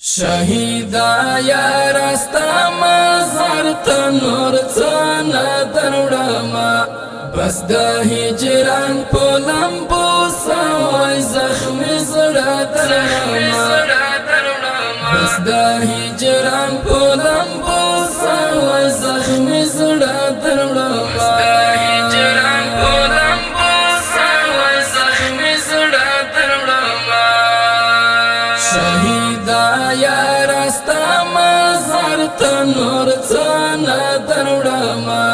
شهیدا یا راستا مزار تنور څنګه دروړما بس د هجران په لمبو سوای زخم زړه دروړما بس د هجران په لمبو سوای زخم زړه دروړما تنور څنګه دروړما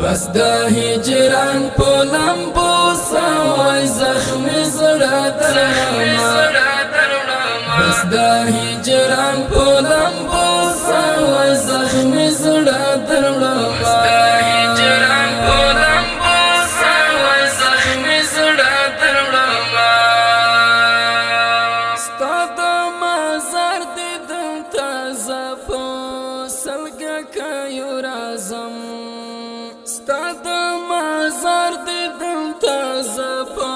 بس د هجران په لمبو سوای زخم زړه دروړما بس د هجران په لمبو سوای زخم زړه دروړما ستاد مزار دې دلته زپا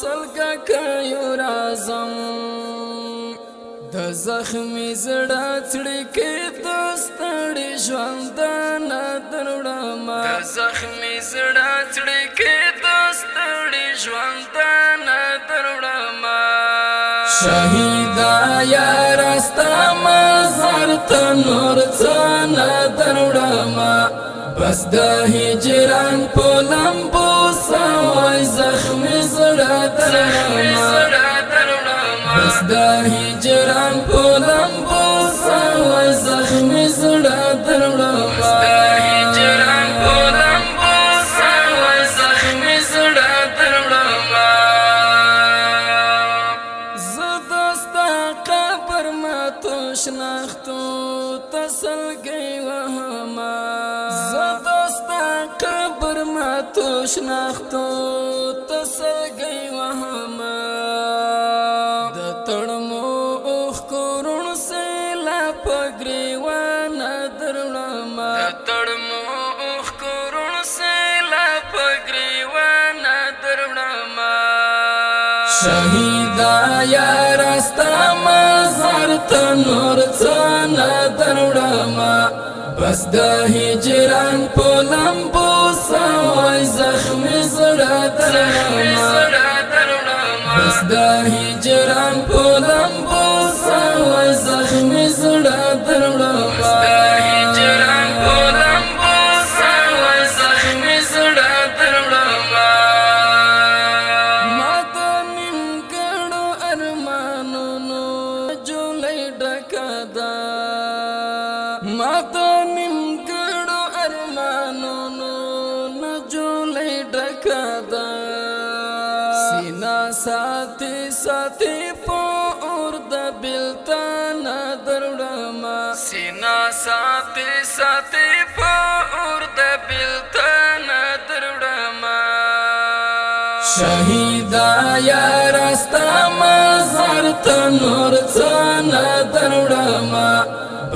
سلګه کيو رازم د زخمي زړه څړکې دستړې ژوند نه دروړما د زخمي زړه څړکې دستړې ژوند نه دروړما شهیدا یا راستا مزار تنور څنګه دروړما بس د هجران په لمبو سوای زخم زړه دروړما بس د هجران په لمبو سوای زخم زړه دروړما شناختو تسلګي وهما زدستا قبر ما تو شناختو تسلګي وهما د تړمو اوخ کورون سیلا پګري وانا درلما د تړمو اوخ کورون سیلا پګري وانا درلما شهیدا یا راستا مزار تنور څنګه دروړما بس د هجران په لمبو سوای زخم زړه دروړما بس د هجران په لمبو سوای زخم زړه دروړما سینا ساتي ساتي په اور د بلتان دروړما سینا ساتي ساتي په اور د بلتان دروړما شهیدا یا راستا مزار تنور څنګه دروړما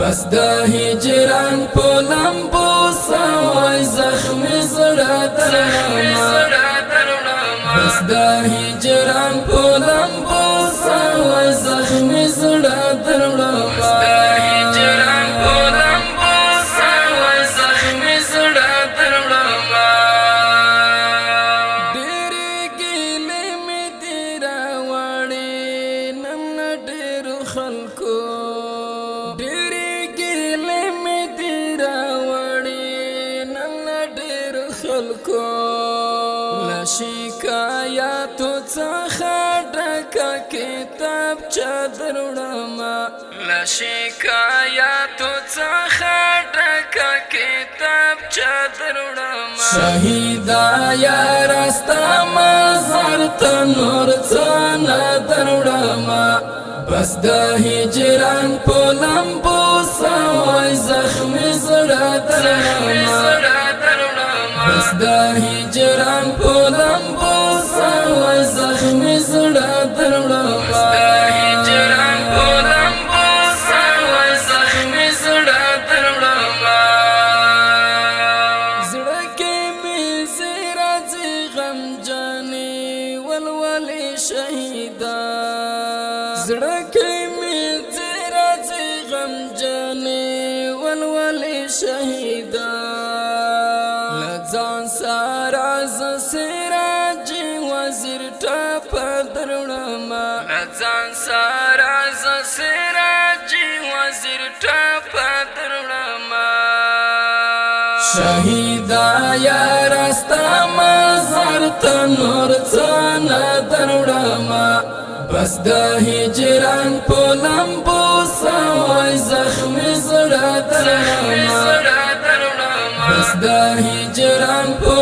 بس د هجران په لمبو سوای زخم زړه دروړما بس د هجران په لمبو سوای زخم زړه دروړما ډېرې ګیلې مې دې راوړې نن ډېرو خلکو ډېرې ګیلې مې دې راوړې نن ډېرو خلکو شکایاتو څخه ډکه کتابچه دروړما له شکایاتو څخه ډکه کتابچه دروړما شهیدا یا راستا مزار تنور څنګه دروړما بس د هجران په لمبو سوای زخم زړه دروړما بس د هجران په لمبو سوای زخم زړه دروړما زړه کې مې زیرازي غمجنې ولولې شهیدا زړه کې مې زیرازي شهیدا لځان سارا ز سراج وزیر ټاپ درړما لځان سارا ز سراج وزیر ټاپ درړما شهیدا یا راستا مزار ته نور څانا درړما بس د هجران په لمبو سوای زخم زړه درړما بس د هجران په